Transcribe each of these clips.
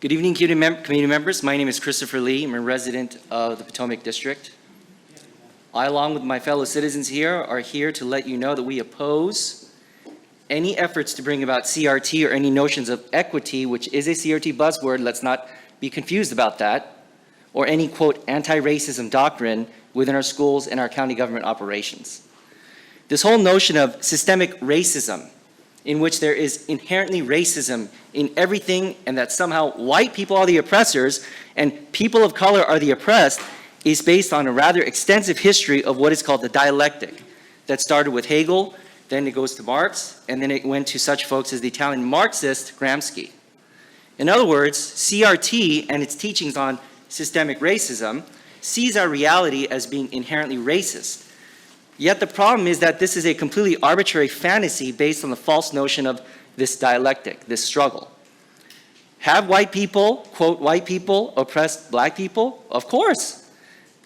Good evening, community members. My name is Christopher Lee. I'm a resident of the Potomac District. I, along with my fellow citizens here, are here to let you know that we oppose any efforts to bring about CRT or any notions of equity, which is a CRT buzzword, let's not be confused about that, or any, quote, anti-racism doctrine within our schools and our county government operations. This whole notion of systemic racism, in which there is inherently racism in everything and that somehow white people are the oppressors and people of color are the oppressed, is based on a rather extensive history of what is called the dialectic that started with Hegel, then it goes to Marx, and then it went to such folks as the Italian Marxist Gramsci. In other words, CRT and its teachings on systemic racism sees our reality as being inherently racist. Yet the problem is that this is a completely arbitrary fantasy based on the false notion of this dialectic, this struggle. Have white people, quote, white people, oppressed black people? Of course.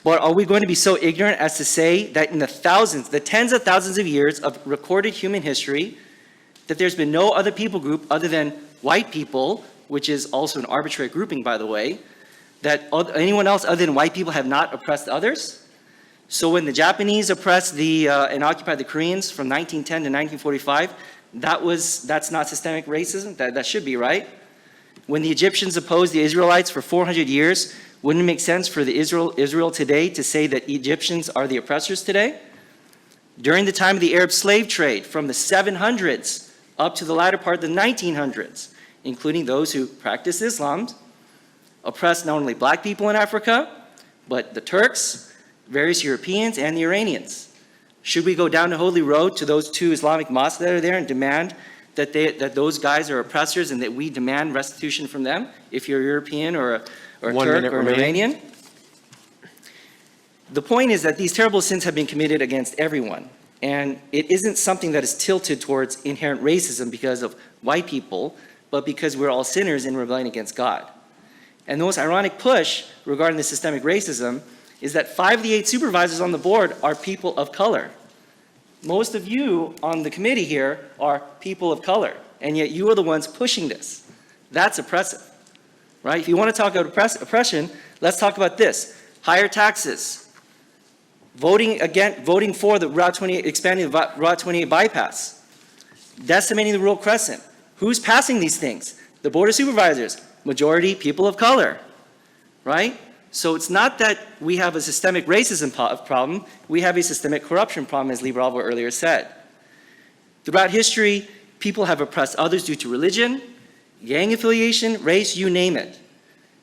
But are we going to be so ignorant as to say that in the thousands, the tens of thousands of years of recorded human history, that there's been no other people group other than white people, which is also an arbitrary grouping, by the way, that anyone else other than white people have not oppressed others? So when the Japanese oppressed and occupied the Koreans from 1910 to 1945, that's not systemic racism? That should be, right? When the Egyptians opposed the Israelites for 400 years, wouldn't it make sense for the Israel today to say that Egyptians are the oppressors today? During the time of the Arab slave trade, from the 700s up to the latter part of the 1900s, including those who practiced Islam, oppressed not only black people in Africa, but the Turks, various Europeans, and the Iranians. Should we go down the Holy Road to those two Islamic mosques that are there and demand that those guys are oppressors and that we demand restitution from them if you're a European or a Turk or an Iranian? The point is that these terrible sins have been committed against everyone, and it isn't something that is tilted towards inherent racism because of white people, but because we're all sinners in rebellion against God. And the most ironic push regarding the systemic racism is that 5 of the 8 supervisors on the board are people of color. Most of you on the committee here are people of color, and yet you are the ones pushing this. That's oppressive, right? If you want to talk about oppression, let's talk about this. Higher taxes, voting for the Route 28, expanding the Route 28 bypass, decimating the rural crescent. Who's passing these things? The Board of Supervisors, majority people of color, right? So it's not that we have a systemic racism problem, we have a systemic corruption problem, as Lee Bravo earlier said. Throughout history, people have oppressed others due to religion, gang affiliation, race, you name it.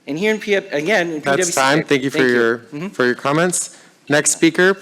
And here in PWC... That's time. Thank you for your comments. Next speaker.